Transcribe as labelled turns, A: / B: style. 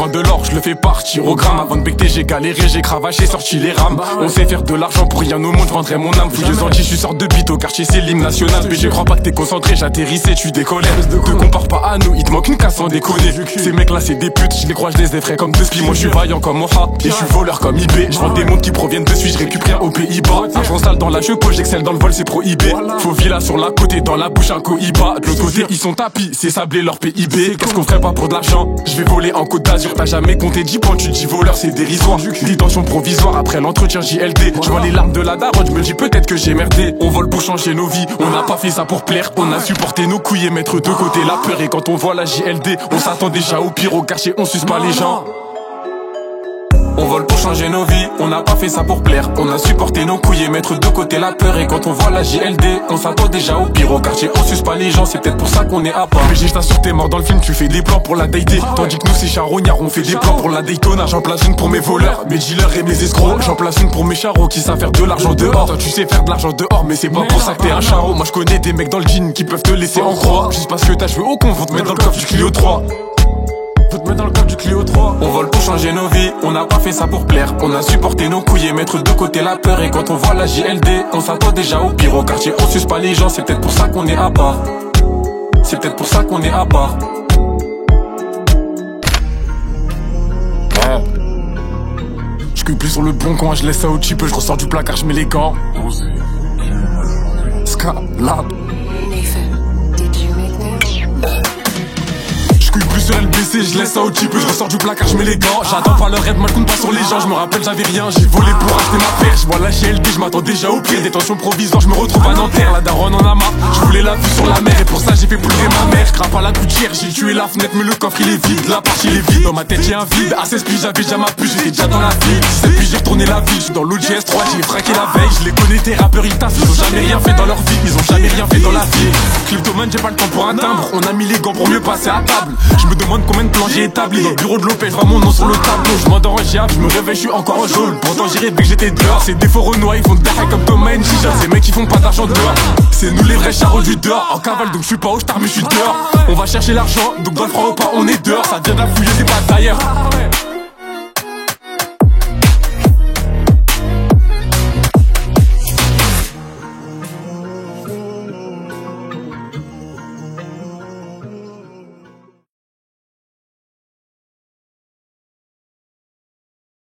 A: vends de l'or, je le fais partir au gramme. Avant de becter j'ai galéré, j'ai cravaché, sorti les rames. On sait faire de l'argent pour rien au monde, je vendrais mon âme. Fouilleuse anti, je suis sorte de bite au quartier, c'est l'hymne national. Mais je crois pas que t'es concentré, j'atterrissais, tu décollais. Te compare pas à nous, il te manque une casse sans déconner. Ces mecs là c'est des putes, je les crois, je les effraie comme deux spies. Moi je suis vaillant comme Moha, et je suis voleur comme IB. Je vends des montres qui proviennent de Suisse, je récupère aux Pays-Bas. Argent sale dans la chepo, j'excelle dans le vol, c'est prohibé. Faux villa sur la côté, dans la bouche un cohiba. De l'autre côté ils sont tapis, c'est sablé leur PIB. Qu'est-ce qu'on ferait pas pour de l'argent? Je vais voler en Côte d'Azur, t'as jamais compté 10 points, tu dis voleur, c'est dérisoire. Détention provisoire après l'entretien JLD. Je vois les larmes de la daronne, je me dis peut-être que j'ai merdé. On vole pour changer nos vies, on n'a pas fait ça pour plaire. On a supporté nos couilles et mettre de côté la peur. Et quand on voit la JLD, on s'attend déjà au pire. Au quartier on suce pas les gens. On vole pour changer nos vies, on n'a pas fait ça pour plaire. On a supporté nos couilles et mettre de côté la peur. Et quand on voit la JLD, on s'attend déjà au pire. Au quartier on suce pas les gens, c'est peut-être pour ça qu'on est à part. Mais je t'assure t'es mort dans le film, tu fais des plans pour la Dayté. Tandis que nous c'est charognard, on fait des plans pour la Daytona. J'en place une pour mes voleurs, mes dealers et mes escrocs. J'en place une pour mes charros qui savent faire de l'argent dehors. Toi tu sais faire de l'argent dehors, mais c'est pas pour ça que t'es un charreau. Moi je connais des mecs dans le jean qui peuvent te laisser en croix. Juste parce que t'as joué au con, vont te mettre dans le coffre du Clio 3. Faut te mettre dans le cadre du Clio 3. On vole pour changer nos vies, on n'a pas fait ça pour plaire. On a supporté nos couilles et mettre de côté la peur. Et quand on voit la JLD, on s'attend déjà au pire. Au quartier on suce pas les gens, c'est peut-être pour ça qu'on est à part. C'est peut-être pour ça qu'on est à part. Ouais. Je cuis plus sur le bon coin, je laisse ça au cheap. Je ressors du placard, je mets les gants. Scalab. Je cuis plus sur LBC, je laisse ça au cheap, je ressors du placard, je mets les gants. J'attends pas le rêve, moi je compte pas sur les gens. Je me rappelle j'avais rien, j'ai volé pour acheter ma paire. Je vois la GLD, je m'attends déjà au pire. Détention provisoire, je me retrouve à Nanterre. La daronne en a marre, je voulais la vue sur la mer. Et pour ça j'ai fait pleurer ma mère. Je crape à la gouttière, j'ai tué la fenêtre mais le coffre il est vide. La partie il est vide, dans ma tête j'ai un vide. À 16 piges j'avais déjà ma puce, j'étais déjà dans la ville. 17 piges j'ai retourné la vie, je suis dans l'OGS 3, j'ai fraqué la veille. Je les connais tes rappeurs ils taffent, ils ont jamais rien fait dans leur vie. Ils ont jamais rien fait dans la vie. Kleptomane j'ai pas le temps pour un timbre. On a mis les gants pour mieux passer à table. Je me demande combien de plans j'ai établi. Dans le bureau de Lopez, je vois mon nom sur le tableau. Je m'endors en GAF, je me réveille, je suis encore en jaune. Pourtant j'ai rêvé que j'étais dehors. Ces défauts renois, ils font de derrière comme Thomas et Chicha. Ces mecs qui font pas d'argent dehors. C'est nous les vrais charros du dehors. En cavale donc je suis pas au star mais je suis dehors. On va chercher l'argent, donc dans le froid ou pas on est dehors. Ça vient de la fouille, c'est pas d'ailleurs.